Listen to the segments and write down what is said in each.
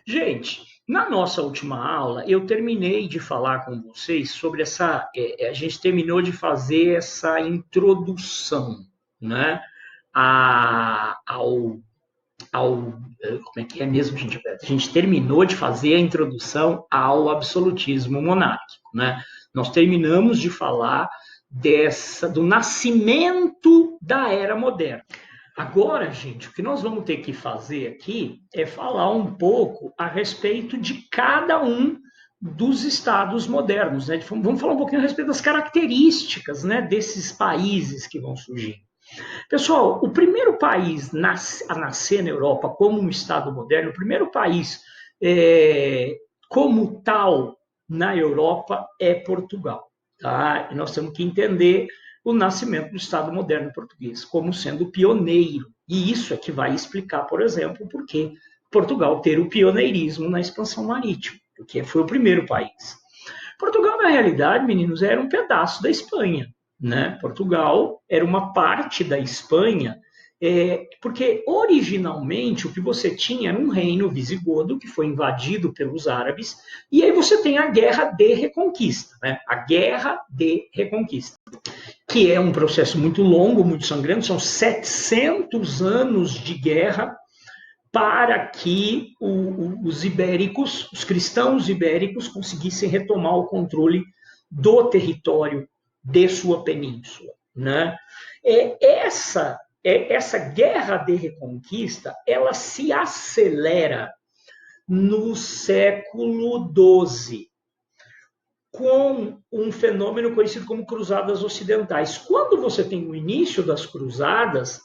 Gente, na nossa última aula, eu terminei de falar com vocês sobre essa. A gente terminou de fazer essa introdução, né? Ao, como é que é mesmo, gente? A gente terminou de fazer a introdução ao absolutismo monárquico, né? Nós terminamos de falar do nascimento da era moderna. Agora, gente, o que nós vamos ter que fazer aqui é falar um pouco a respeito de cada um dos estados modernos, né? Vamos falar um pouquinho a respeito das características, né, desses países que vão surgir. Pessoal, o primeiro país a nascer na Europa como um estado moderno, o primeiro país como tal na Europa é Portugal. Tá? E nós temos que entender o nascimento do Estado moderno português como sendo pioneiro. E isso é que vai explicar, por exemplo, por que Portugal ter o pioneirismo na expansão marítima, porque foi o primeiro país. Portugal, na realidade, meninos, era um pedaço da Espanha. Né? Portugal era uma parte da Espanha, porque originalmente o que você tinha era um reino visigodo que foi invadido pelos árabes, e aí você tem a Guerra de Reconquista, né? A Guerra de Reconquista, que é um processo muito longo, muito sangrento, são 700 anos de guerra para que os ibéricos, os cristãos ibéricos, conseguissem retomar o controle do território de sua península. Né? Essa guerra de reconquista, ela se acelera no século XII, com um fenômeno conhecido como cruzadas ocidentais. Quando você tem o início das cruzadas,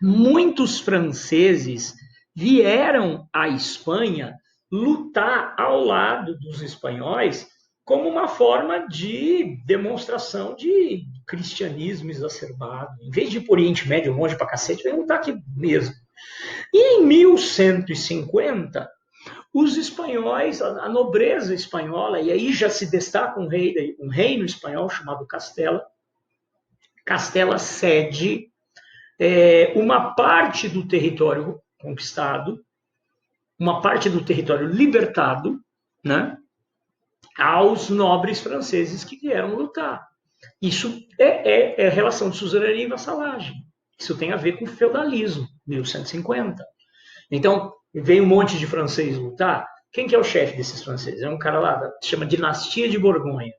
muitos franceses vieram à Espanha lutar ao lado dos espanhóis como uma forma de demonstração de cristianismo exacerbado. Em vez de ir por Oriente Médio longe pra cacete, vem lutar aqui mesmo. E em 1150, os espanhóis, a nobreza espanhola, e aí já se destaca um reino espanhol chamado Castela. Castela cede uma parte do território conquistado, uma parte do território libertado, né, aos nobres franceses que vieram lutar. Isso é relação de suzerania e vassalagem. Isso tem a ver com o feudalismo, 1150. Então, vem um monte de francês lutar. Quem que é o chefe desses franceses? É um cara lá, se chama Dinastia de Borgonha.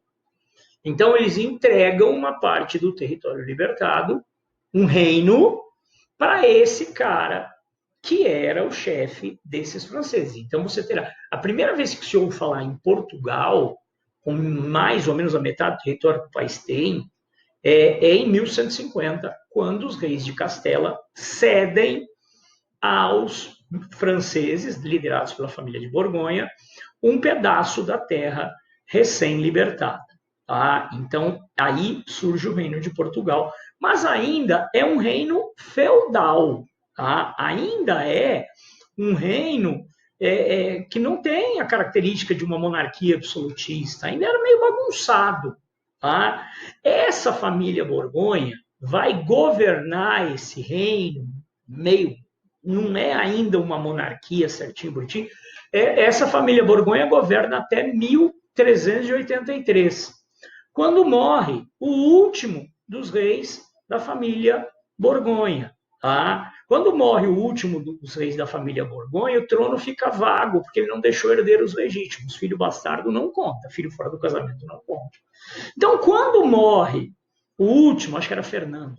Então, eles entregam uma parte do território libertado, um reino, para esse cara que era o chefe desses franceses. Então você terá a primeira vez que se ouve falar em Portugal, com mais ou menos a metade do território que o país tem, em 1150, quando os reis de Castela cedem aos franceses, liderados pela família de Borgonha, um pedaço da terra recém-libertada. Tá? Então, aí surge o reino de Portugal, mas ainda é um reino feudal, tá? Ainda é um reino que não tem a característica de uma monarquia absolutista, ainda era meio bagunçado. Tá? Essa família Borgonha vai governar esse reino meio, não é ainda uma monarquia certinho, bonitinho. Essa família Borgonha governa até 1383, quando morre o último dos reis da família Borgonha. Tá? Quando morre o último dos reis da família Borgonha, o trono fica vago, porque ele não deixou herdeiros legítimos. Filho bastardo não conta, filho fora do casamento não conta. Então, quando morre o último, acho que era Fernando,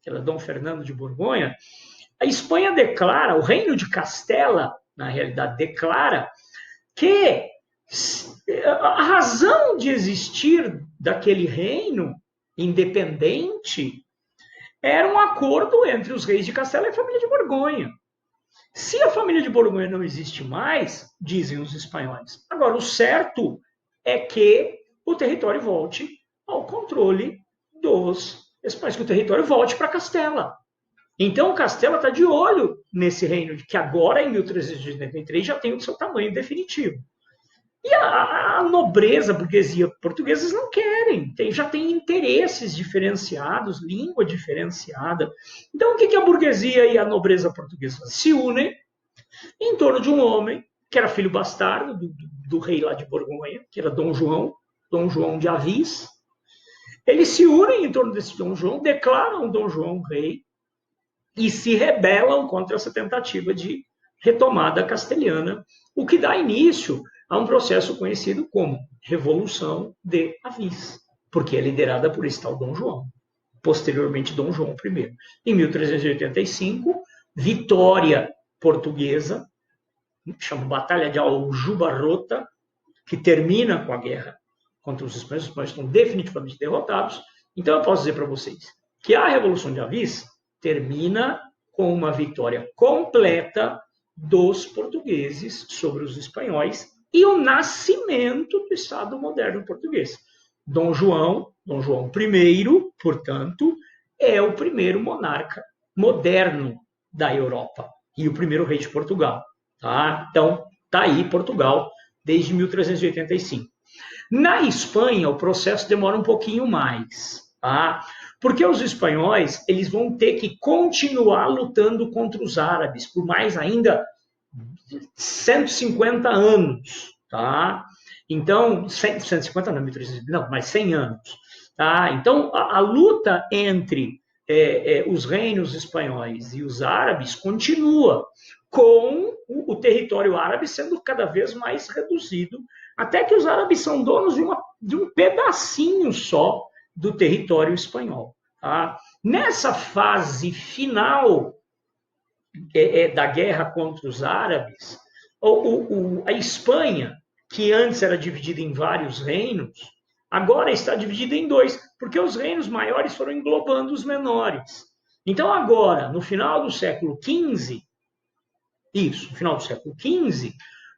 que era Dom Fernando de Borgonha, a Espanha declara, o reino de Castela, na realidade, declara que a razão de existir daquele reino independente era um acordo entre os reis de Castela e a família de Borgonha. Se a família de Borgonha não existe mais, dizem os espanhóis, agora o certo é que o território volte ao controle dos espanhóis, que o território volte para Castela. Então, Castela está de olho nesse reino, que agora, em 1383, já tem o seu tamanho definitivo. E a nobreza, a burguesia portuguesas não querem, já tem interesses diferenciados, língua diferenciada. Então, o que a burguesia e a nobreza portuguesa se unem em torno de um homem que era filho bastardo do rei lá de Borgonha, que era Dom João de Avis. Eles se unem em torno desse Dom João, declaram Dom João rei e se rebelam contra essa tentativa de retomada castelhana, o que dá início a um processo conhecido como Revolução de Avis, porque é liderada por esse tal Dom João, posteriormente Dom João I. Em 1385, vitória portuguesa, chama Batalha de Aljubarrota, que termina com a guerra contra os espanhóis. Os espanhóis estão definitivamente derrotados. Então eu posso dizer para vocês que a Revolução de Avis termina com uma vitória completa dos portugueses sobre os espanhóis e o nascimento do Estado moderno português. Dom João I, portanto, é o primeiro monarca moderno da Europa e o primeiro rei de Portugal. Tá? Então, está aí Portugal desde 1385. Na Espanha, o processo demora um pouquinho mais, tá? Porque os espanhóis eles vão ter que continuar lutando contra os árabes por mais ainda 150 anos, tá? Então, 150 não, mas 100 anos. Tá? Então, a luta entre os reinos espanhóis e os árabes continua, com o território árabe sendo cada vez mais reduzido, até que os árabes são donos de um pedacinho só do território espanhol. Tá? Nessa fase final da guerra contra os árabes, a Espanha, que antes era dividida em vários reinos, agora está dividida em dois, porque os reinos maiores foram englobando os menores. Então agora, no final do século XV,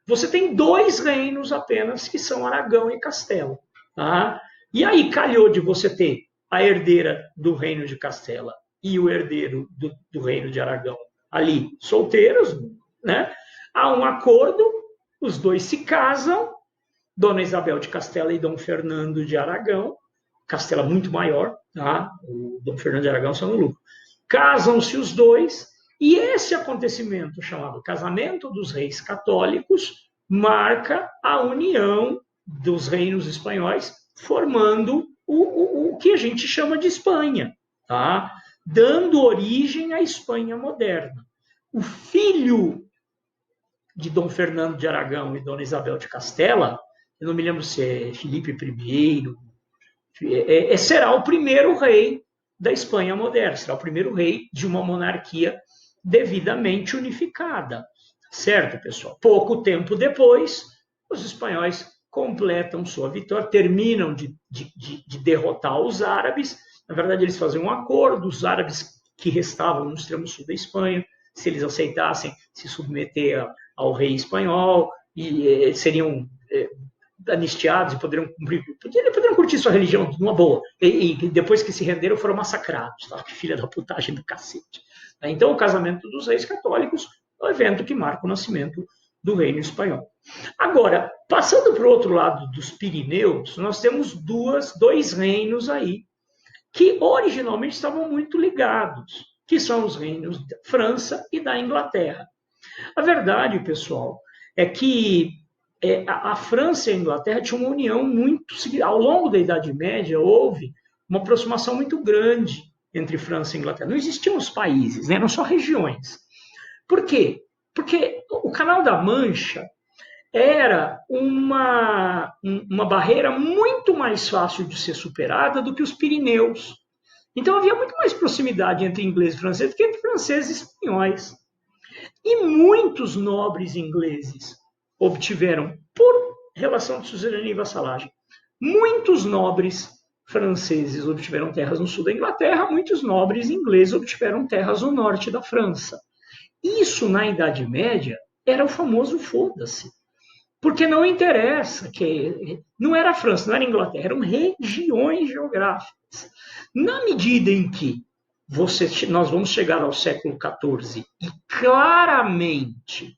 você tem dois reinos apenas, que são Aragão e Castela. Tá? E aí calhou de você ter a herdeira do reino de Castela e o herdeiro do reino de Aragão ali solteiros, né? Há um acordo, os dois se casam, Dona Isabel de Castela e Dom Fernando de Aragão, Castela muito maior, tá? O Dom Fernando de Aragão são no lucro. Casam-se os dois, e esse acontecimento, chamado Casamento dos Reis Católicos, marca a união dos reinos espanhóis, formando o que a gente chama de Espanha, tá? Dando origem à Espanha moderna. O filho de Dom Fernando de Aragão e Dona Isabel de Castela, eu não me lembro se é Filipe I, será o primeiro rei da Espanha moderna, será o primeiro rei de uma monarquia devidamente unificada. Certo, pessoal? Pouco tempo depois, os espanhóis completam sua vitória, terminam de derrotar os árabes. Na verdade, eles fazem um acordo, os árabes que restavam no extremo sul da Espanha, se eles aceitassem se submeter ao rei espanhol, e seriam anistiados e poderiam curtir sua religião numa boa. E depois que se renderam, foram massacrados. Tá? Filha da putagem do cacete. Então, o casamento dos reis católicos é o evento que marca o nascimento do reino espanhol. Agora, passando para o outro lado dos Pirineus, nós temos dois reinos aí que originalmente estavam muito ligados, que são os reinos da França e da Inglaterra. A verdade, pessoal, é que a França e a Inglaterra tinham uma união muito... Ao longo da Idade Média, houve uma aproximação muito grande entre França e Inglaterra. Não existiam os países, né? Eram só regiões. Por quê? Porque o Canal da Mancha era uma barreira muito mais fácil de ser superada do que os Pirineus. Então havia muito mais proximidade entre ingleses e franceses do que entre franceses e espanhóis. E muitos nobres ingleses obtiveram, por relação de suzerania e vassalagem, muitos nobres franceses obtiveram terras no sul da Inglaterra, muitos nobres ingleses obtiveram terras no norte da França. Isso, na Idade Média, era o famoso foda-se. Porque não interessa, que não era a França, não era a Inglaterra, eram regiões geográficas. Na medida em que nós vamos chegar ao século XIV e claramente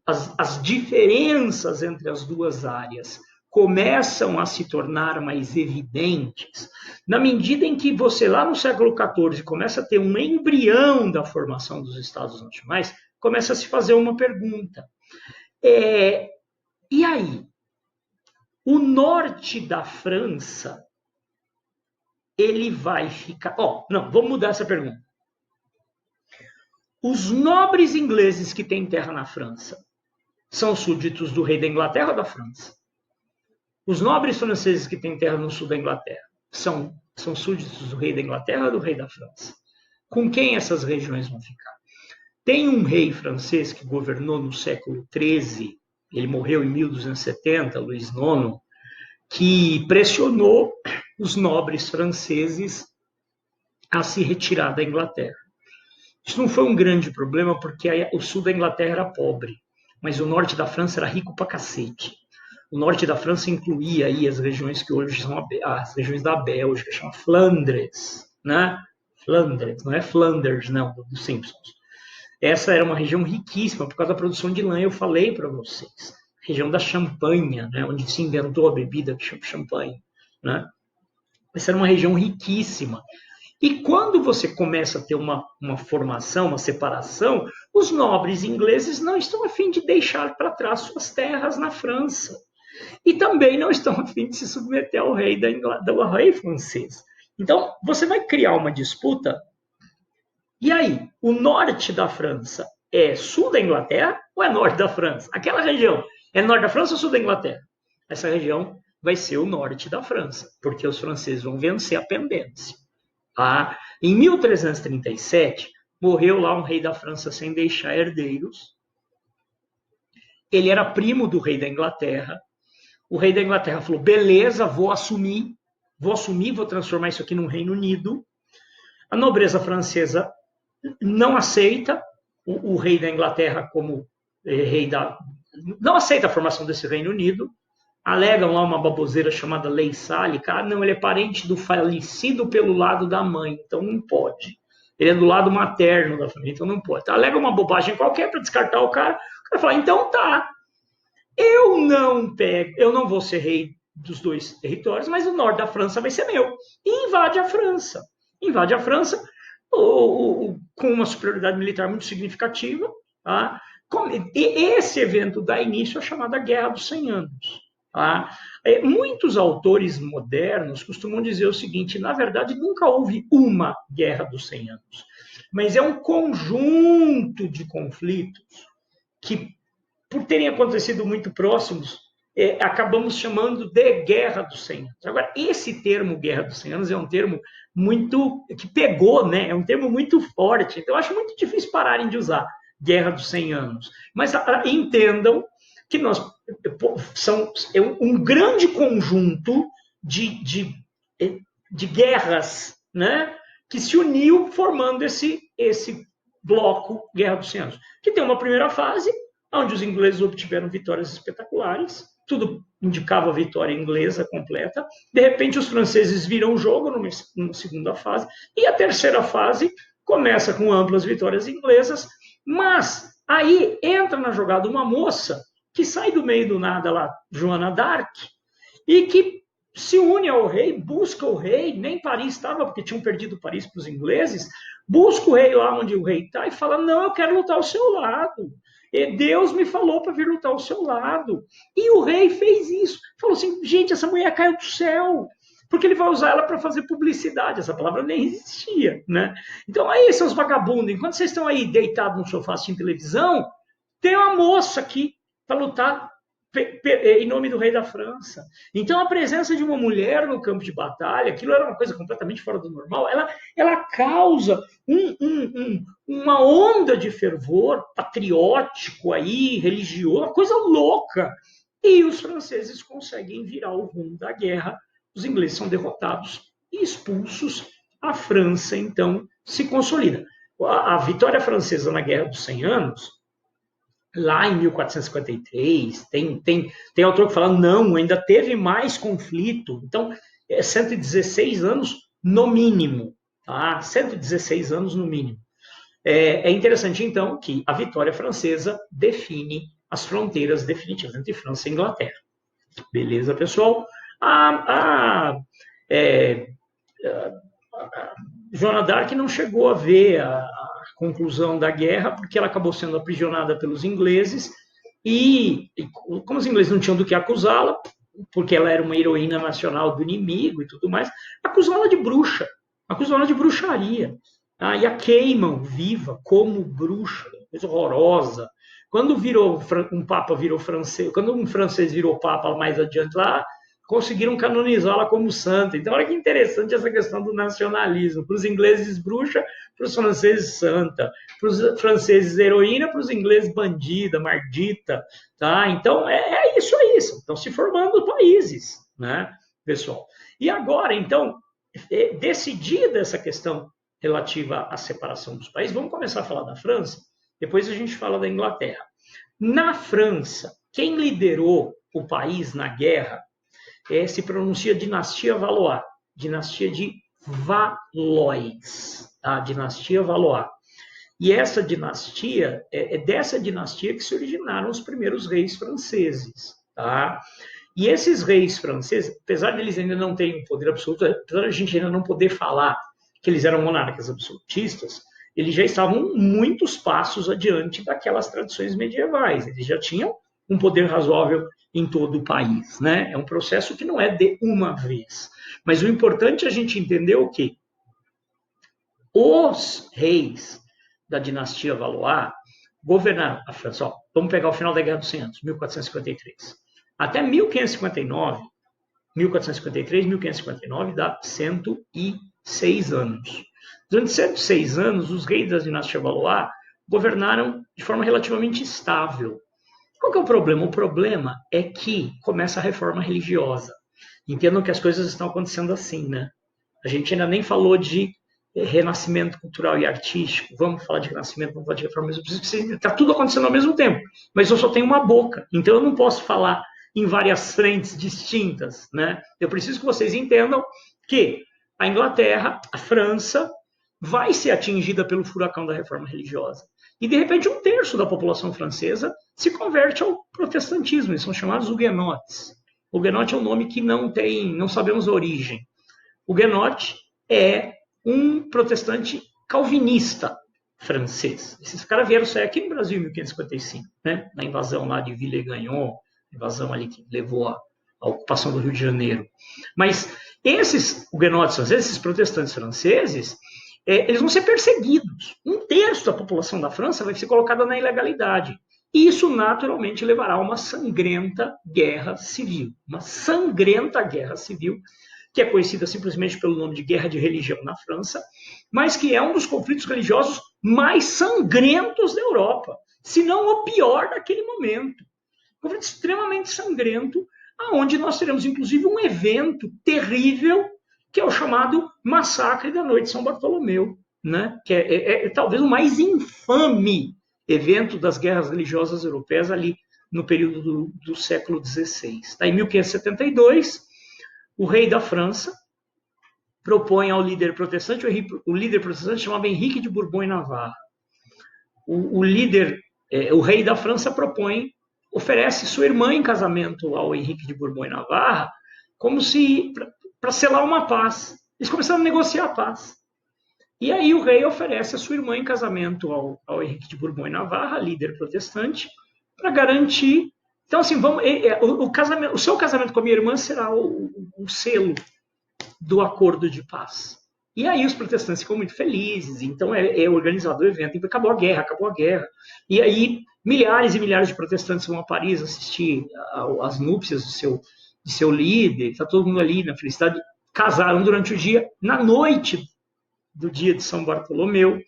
as diferenças entre as duas áreas começam a se tornar mais evidentes, na medida em que você, lá no século XIV, começa a ter um embrião da formação dos Estados Nacionais, começa a se fazer uma pergunta. E aí, o norte da França, ele vai ficar... não, vamos mudar essa pergunta. Os nobres ingleses que têm terra na França são súditos do rei da Inglaterra ou da França? Os nobres franceses que têm terra no sul da Inglaterra são súditos do rei da Inglaterra ou do rei da França? Com quem essas regiões vão ficar? Tem um rei francês que governou no século XIII, ele morreu em 1270, Luís IX, que pressionou os nobres franceses a se retirar da Inglaterra. Isso não foi um grande problema, porque o sul da Inglaterra era pobre, mas o norte da França era rico pra cacete. O norte da França incluía aí as regiões que hoje são as regiões da Bélgica, chama Flandres, né? Flandres, não é Flanders, não, dos Simpsons. Essa era uma região riquíssima por causa da produção de lã, eu falei para vocês. Região da Champanha, né? Onde se inventou a bebida que chama champanhe, né? Essa era uma região riquíssima. E quando você começa a ter uma formação, uma separação, os nobres ingleses não estão a fim de deixar para trás suas terras na França. E também não estão a fim de se submeter ao rei ao rei francês. Então, você vai criar uma disputa. E aí, o norte da França é sul da Inglaterra ou é norte da França? Aquela região é norte da França ou sul da Inglaterra? Essa região vai ser o norte da França, porque os franceses vão vencer a pendência. Em 1337, morreu lá um rei da França sem deixar herdeiros. Ele era primo do rei da Inglaterra. O rei da Inglaterra falou, beleza, vou assumir, vou transformar isso aqui num Reino Unido. A nobreza francesa não aceita o rei da Inglaterra como rei da... Não aceita a formação desse Reino Unido. Alegam lá uma baboseira chamada Lei Sálica. Não, ele é parente do falecido pelo lado da mãe, então não pode. Ele é do lado materno da família, então não pode. Alega uma bobagem qualquer para descartar o cara. O cara fala, então tá, eu não vou ser rei dos dois territórios, mas o norte da França vai ser meu. E invade a França. Invade a França com uma superioridade militar muito significativa. Tá? E esse evento dá início à chamada Guerra dos 100 Anos. Muitos autores modernos costumam dizer o seguinte, na verdade nunca houve uma Guerra dos 100 Anos, mas é um conjunto de conflitos que, por terem acontecido muito próximos, acabamos chamando de Guerra dos 100 Anos. Agora, esse termo Guerra dos 100 Anos é um termo muito que pegou, né? É um termo muito forte, então eu acho muito difícil pararem de usar Guerra dos 100 Anos, mas entendam que é um grande conjunto de guerras, né, que se uniu formando esse bloco Guerra dos 100 Anos, que tem uma primeira fase, onde os ingleses obtiveram vitórias espetaculares, tudo indicava a vitória inglesa completa, de repente os franceses viram o jogo numa segunda fase, e a terceira fase começa com amplas vitórias inglesas, mas aí entra na jogada uma moça que sai do meio do nada lá, Joana d'Arc, e que se une ao rei, busca o rei, nem Paris estava, porque tinham perdido Paris para os ingleses, busca o rei lá onde o rei está e fala, não, eu quero lutar ao seu lado. E Deus me falou para vir lutar ao seu lado. E o rei fez isso. Falou assim, gente, essa mulher caiu do céu, porque ele vai usar ela para fazer publicidade. Essa palavra nem existia, né? Então, aí, seus vagabundos, enquanto vocês estão aí deitados no sofá assistindo televisão, tem uma moça aqui para lutar em nome do rei da França. Então, a presença de uma mulher no campo de batalha, aquilo era uma coisa completamente fora do normal, ela causa uma onda de fervor patriótico aí, religioso, uma coisa louca. E os franceses conseguem virar o rumo da guerra, os ingleses são derrotados e expulsos, a França, então, se consolida. A vitória francesa na Guerra dos 100 Anos, lá em 1453, tem autor que fala, não, ainda teve mais conflito. Então, 116 anos no mínimo. Tá? 116 anos no mínimo. É interessante, então, que a vitória francesa define as fronteiras definitivas entre França e Inglaterra. Beleza, pessoal? Joana d'Arc não chegou a ver a conclusão da guerra, porque ela acabou sendo aprisionada pelos ingleses E como os ingleses não tinham do que acusá-la, porque ela era uma heroína nacional do inimigo e tudo mais, acusou-ela de bruxa, acusou-ela de bruxaria. E a queimam viva como bruxa, coisa horrorosa. Quando virou um papa virou francês, quando um francês virou papa mais adiante lá, conseguiram canonizá-la como santa. Então, olha que interessante essa questão do nacionalismo. Para os ingleses, bruxa, para os franceses, santa. Para os franceses, heroína, para os ingleses, bandida, mardita. Tá? Então, é isso, é isso. Estão se formando países, né, pessoal? E agora, então, decidida essa questão relativa à separação dos países, vamos começar a falar da França, depois a gente fala da Inglaterra. Na França, quem liderou o país na guerra se pronuncia dinastia Valois, dinastia de Valois, tá? Dinastia Valois. E essa dinastia, é dessa dinastia que se originaram os primeiros reis franceses, tá? E esses reis franceses, apesar de eles ainda não terem um poder absoluto, apesar de a gente ainda não poder falar que eles eram monarcas absolutistas, eles já estavam muitos passos adiante daquelas tradições medievais. Eles já tinham um poder razoável em todo o país, né? É um processo que não é de uma vez. Mas o importante é a gente entender o quê? Os reis da dinastia Valois governaram a França. Vamos pegar o final da Guerra dos 100 Anos, 1453. Até 1559, 1453, 1559 dá 106 anos. Durante 106 anos, os reis da dinastia Valois governaram de forma relativamente estável. Qual que é o problema? O problema é que começa a reforma religiosa. Entendam que as coisas estão acontecendo assim, né? A gente ainda nem falou de renascimento cultural e artístico. Vamos falar de renascimento, vamos falar de reforma, mas eu preciso que vocês... Está tudo acontecendo ao mesmo tempo, mas eu só tenho uma boca, então eu não posso falar em várias frentes distintas, né? Eu preciso que vocês entendam que a Inglaterra, a França, vai ser atingida pelo furacão da reforma religiosa. E, de repente, um terço da população francesa se converte ao protestantismo. Eles são chamados huguenotes. Huguenote é um nome que não sabemos a origem. Huguenote é um protestante calvinista francês. Esses caras vieram sair aqui no Brasil em 1555, né? Na invasão lá de Villers-Gagnon, invasão ali que levou à ocupação do Rio de Janeiro. Mas esses huguenotes franceses, esses protestantes franceses, eles vão ser perseguidos. Um terço da população da França vai ser colocada na ilegalidade. E isso naturalmente levará a uma sangrenta guerra civil. Uma sangrenta guerra civil, que é conhecida simplesmente pelo nome de Guerra de Religião na França, mas que é um dos conflitos religiosos mais sangrentos da Europa, se não o pior daquele momento. Um conflito extremamente sangrento, onde nós teremos inclusive um evento terrível, que é o chamado Massacre da Noite de São Bartolomeu, né? Que é talvez o mais infame evento das guerras religiosas europeias ali no período do século XVI. Em 1572, o rei da França propõe ao líder protestante, o líder protestante chamava Henrique de Bourbon e Navarra. O rei da França oferece sua irmã em casamento ao Henrique de Bourbon e Navarra, como se para selar uma paz. Eles começaram a negociar a paz. E aí o rei oferece a sua irmã em casamento ao Henrique de Bourbon e Navarra, líder protestante, para garantir. Então, assim, o seu casamento com a minha irmã será o selo do acordo de paz. E aí os protestantes ficam muito felizes, então é organizado o evento, e acabou a guerra. E aí milhares e milhares de protestantes vão a Paris assistir às núpcias de seu líder, está todo mundo ali na felicidade, casaram durante o dia. Na noite do dia de São Bartolomeu,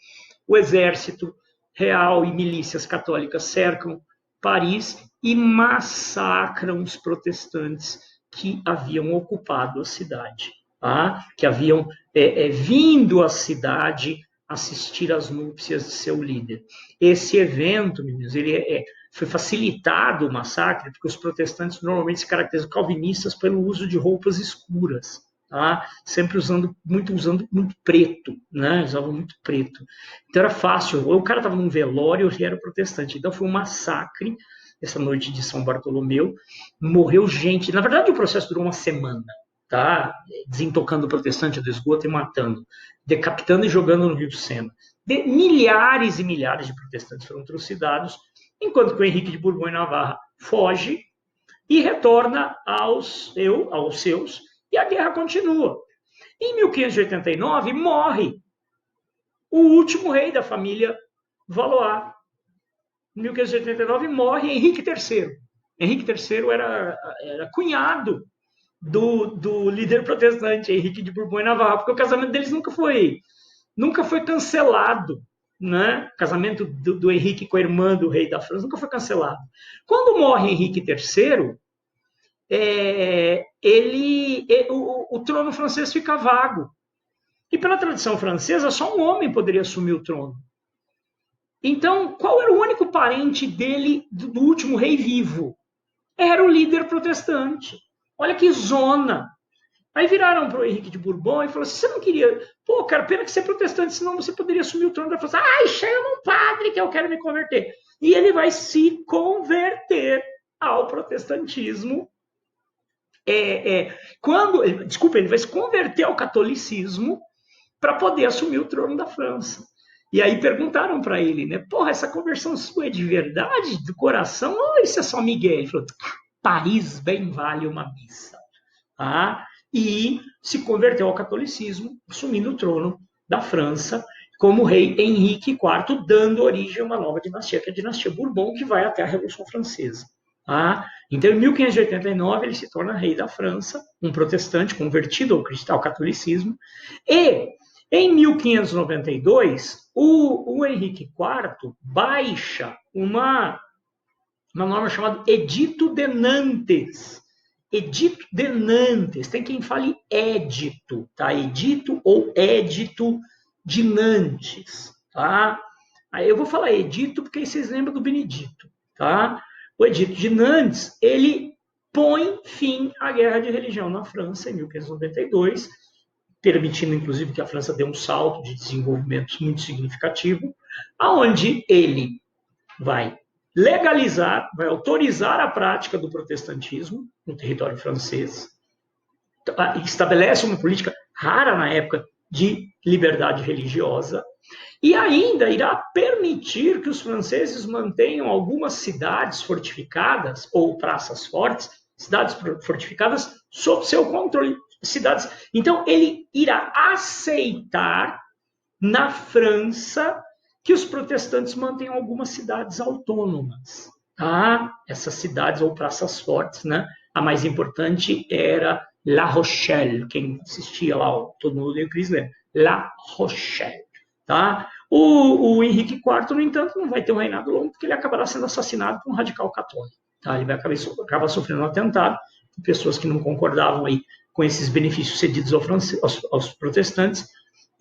o exército real e milícias católicas cercam Paris e massacram os protestantes que haviam ocupado a cidade, tá? Que haviam vindo à cidade assistir às núpcias de seu líder. Esse evento, meninos, foi facilitado o massacre, porque os protestantes normalmente se caracterizam calvinistas pelo uso de roupas escuras, tá? Sempre usando muito preto, né? Usavam muito preto. Então era fácil, ou o cara estava num velório, ou ele era protestante. Então foi um massacre essa noite de São Bartolomeu. Morreu gente. Na verdade, o processo durou uma semana, tá? Desentocando o protestante do esgoto e matando, decapitando e jogando no Rio Sena. Milhares e milhares de protestantes foram trucidados enquanto que o Henrique de Bourbon e Navarra foge e retorna aos seus, e a guerra continua. Em 1589, morre o último rei da família Valois. Em 1589, morre Henrique III. Henrique III era cunhado do líder protestante, Henrique de Bourbon e Navarra, porque o casamento deles nunca foi cancelado. Né? O casamento do Henrique com a irmã do rei da França nunca foi cancelado. Quando morre Henrique III, o trono francês fica vago. E pela tradição francesa, só um homem poderia assumir o trono. Então, qual era o único parente dele, do último rei vivo? Era o líder protestante. Olha que zona. Aí viraram para o Henrique de Bourbon e falaram assim, você não queria... Pô, cara, pena que você é protestante, senão você poderia assumir o trono da França. Ai, chama um padre que eu quero me converter. E ele vai se converter ao protestantismo. Ele vai se converter ao catolicismo para poder assumir o trono da França. E aí perguntaram para ele, né? Porra, essa conversão sua é de verdade, do coração, ou isso é só Miguel? Ele falou, Paris bem vale uma missa. Tá? E se converteu ao catolicismo, assumindo o trono da França como rei Henrique IV, dando origem a uma nova dinastia, que é a dinastia Bourbon, que vai até a Revolução Francesa. Tá? Então, em 1589, ele se torna rei da França, um protestante convertido ao catolicismo, e em 1592, o Henrique IV baixa uma norma chamada Edito de Nantes. Edito de Nantes, tem quem fale édito, tá? Edito ou édito de Nantes, tá? Aí eu vou falar edito porque aí vocês lembram do Benedito, tá? O Edito de Nantes, ele põe fim à guerra de religião na França em 1592, permitindo inclusive que a França dê um salto de desenvolvimento muito significativo, aonde ele vai legalizar, vai autorizar a prática do protestantismo no território francês, estabelece uma política rara na época de liberdade religiosa, e ainda irá permitir que os franceses mantenham algumas cidades fortificadas ou praças fortes, cidades fortificadas sob seu controle. Então, ele irá aceitar na França que os protestantes mantenham algumas cidades autônomas. Tá? Essas cidades ou praças fortes, né? A mais importante era La Rochelle, quem assistia lá, todo mundo deu Cris lembra, La Rochelle. Tá? O Henrique IV, no entanto, não vai ter um reinado longo, porque ele acabará sendo assassinado por um radical católico. Tá? Ele vai acabar sofrendo um atentado de pessoas que não concordavam aí com esses benefícios cedidos aos protestantes.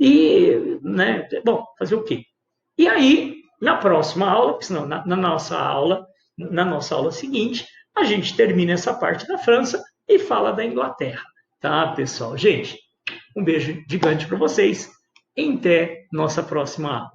E, né, bom, fazer o quê? E aí, na próxima aula, senão na nossa aula seguinte, a gente termina essa parte da França e fala da Inglaterra. Tá, pessoal? Gente, um beijo gigante para vocês. Até nossa próxima aula.